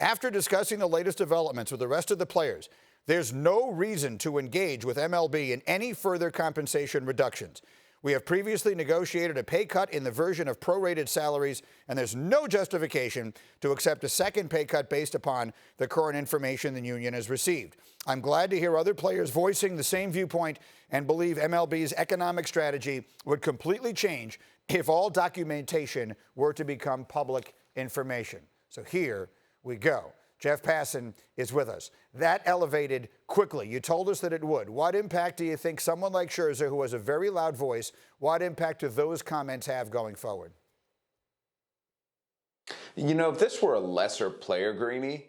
After discussing the latest developments with the rest of the players, there's no reason to engage with MLB in any further compensation reductions. We have previously negotiated a pay cut in the version of prorated salaries, and there's no justification to accept a second pay cut based upon the current information the union has received. I'm glad to hear other players voicing the same viewpoint and believe MLB's economic strategy would completely change if all documentation were to become public information. So here we go. Jeff Passan is with us. That elevated quickly. You told us that it would. What impact do you think someone like Scherzer, who has a very loud voice, what impact do those comments have going forward? You know, if this were a lesser player, Greeny,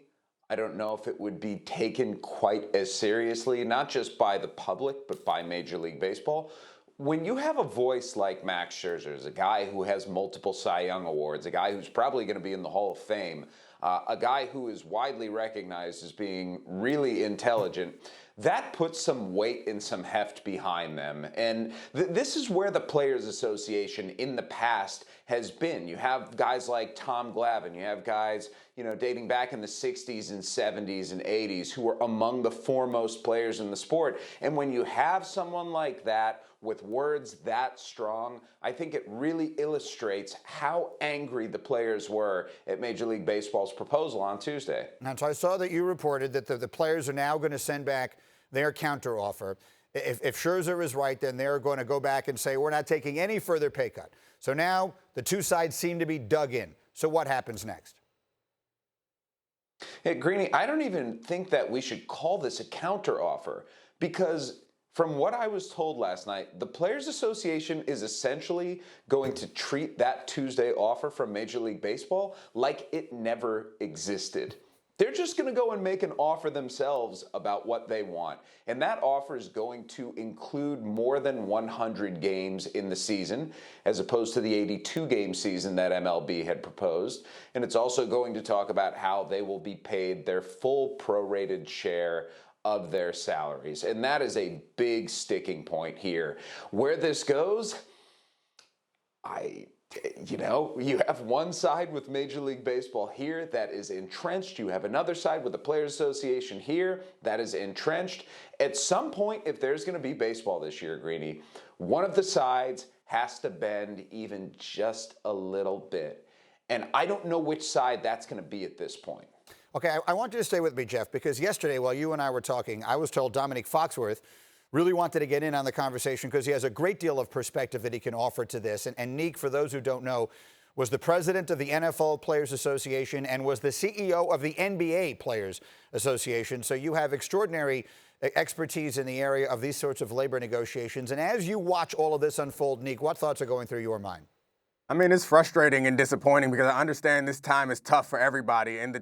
I don't know if it would be taken quite as seriously, not just by the public, but by Major League Baseball. When you have a voice like Max Scherzers, a guy who has multiple Cy Young awards, a guy who's probably going to be in the Hall of Fame, a guy who is widely recognized as being really intelligent, that puts some weight and some heft behind them. And this is where the Players Association in the past has been. You have guys like Tom Glavine, you have guys, dating back in the 60s and 70s and 80s who were among the foremost players in the sport. And when you have someone like that with words that strong, I think it really illustrates how angry the players were at Major League Baseball's proposal on Tuesday. And so I saw that you reported that the players are now going to send back their counteroffer. If Scherzer is right, then they're going to go back and say, we're not taking any further pay cut. So now the two sides seem to be dug in. So what happens next? Hey, Greeny, I don't even think that we should call this a counteroffer, because from what I was told last night, the Players Association is essentially going to treat that Tuesday offer from Major League Baseball like it never existed. They're just going to go and make an offer themselves about what they want. And that offer is going to include more than 100 games in the season, as opposed to the 82-game season that MLB had proposed. And it's also going to talk about how they will be paid their full prorated share of their salaries. And that is a big sticking point here. Where this goes, you have one side with Major League Baseball here that is entrenched. You have another side with the Players Association here that is entrenched. At some point, if there's going to be baseball this year, Greeny, one of the sides has to bend even just a little bit. And I don't know which side that's going to be at this point. Okay, I want you to stay with me, Jeff, because yesterday while you and I were talking, I was told Dominic Foxworth really wanted to get in on the conversation because he has a great deal of perspective that he can offer to this. And Neek, for those who don't know, was the president of the NFL Players Association and was the CEO of the NBA Players Association. So you have extraordinary expertise in the area of these sorts of labor negotiations. And as you watch all of this unfold, Neek, what thoughts are going through your mind? I mean, it's frustrating and disappointing because I understand this time is tough for everybody, and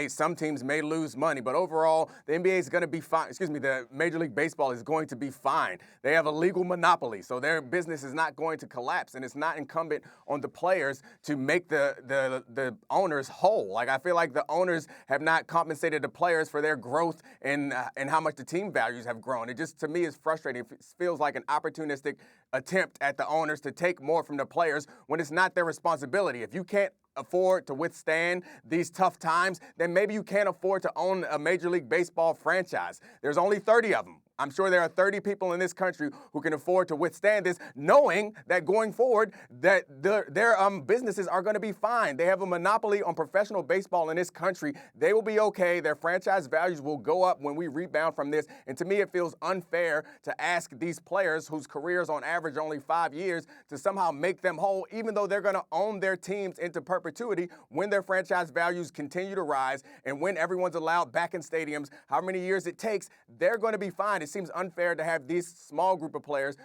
some teams may lose money, but overall, the NBA is going to be fine. The Major League Baseball is going to be fine. They have a legal monopoly, so their business is not going to collapse, and it's not incumbent on the players to make the owners whole. Like, I feel like the owners have not compensated the players for their growth and how much the team values have grown. It just, to me, is frustrating. It feels like an opportunistic attempt at the owners to take more from the players when it's not their responsibility. If you can't afford to withstand these tough times, then maybe you can't afford to own a Major League Baseball franchise. There's only 30 of them. I'm sure there are 30 people in this country who can afford to withstand this, knowing that going forward that their businesses are going to be fine. They have a monopoly on professional baseball in this country. They will be okay. Their franchise values will go up when we rebound from this. And to me, it feels unfair to ask these players whose careers on average are only 5 years to somehow make them whole, even though they're going to own their teams into perpetuity when their franchise values continue to rise and when everyone's allowed back in stadiums, how many years it takes, they're going to be fine. It seems unfair to have this small group of players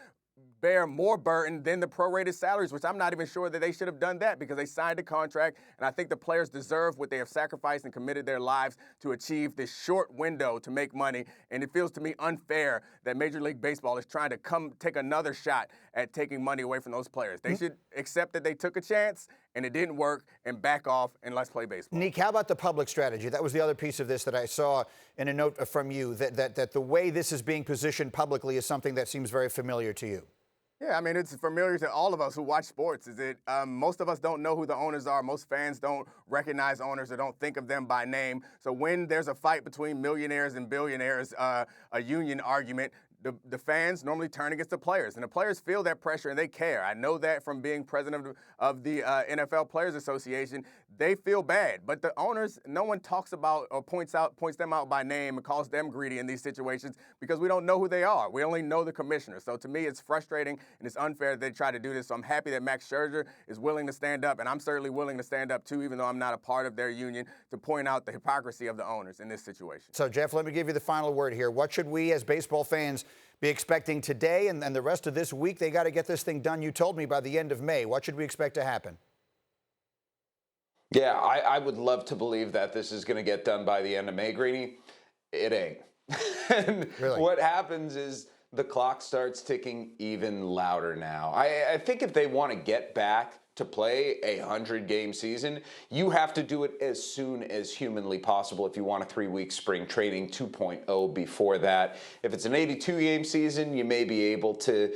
bear more burden than the prorated salaries, which I'm not even sure that they should have done that because they signed a contract, and I think the players deserve what they have sacrificed and committed their lives to achieve this short window to make money, and it feels to me unfair that Major League Baseball is trying to come take another shot at taking money away from those players. They should accept that they took a chance and it didn't work and back off and let's play baseball. Neek, how about the public strategy? That was the other piece of this that I saw in a note from you, that the way this is being positioned publicly is something that seems very familiar to you. Yeah, I mean, it's familiar to all of us who watch sports. Most of us don't know who the owners are. Most fans don't recognize owners or don't think of them by name. So when there's a fight between millionaires and billionaires, a union argument, the fans normally turn against the players, and the players feel that pressure and they care. I know that from being president of the NFL Players Association. They feel bad, but the owners, no one talks about or points them out by name and calls them greedy in these situations because we don't know who they are. We only know the commissioner. So to me, it's frustrating and it's unfair that they try to do this. So I'm happy that Max Scherzer is willing to stand up, and I'm certainly willing to stand up too, even though I'm not a part of their union, to point out the hypocrisy of the owners in this situation. So, Jeff, let me give you the final word here. What should we as baseball fans be expecting today and the rest of this week? They got to get this thing done, you told me, by the end of May. What should we expect to happen? Yeah, I would love to believe that this is going to get done by the end of May, Greeny. It ain't. And really? What happens is the clock starts ticking even louder now. I think if they want to get back to play a 100-game season, you have to do it as soon as humanly possible if you want a 3-week spring training 2.0 before that. If it's an 82-game season, you may be able to,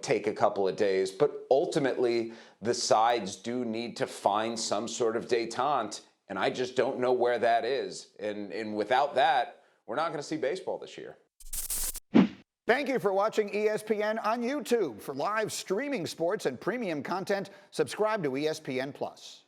take a couple of days. But ultimately, the sides do need to find some sort of détente, and I just don't know where that is. And without that, we're not going to see baseball this year. Thank you for watching ESPN on YouTube. For live streaming sports and premium content, subscribe to ESPN+.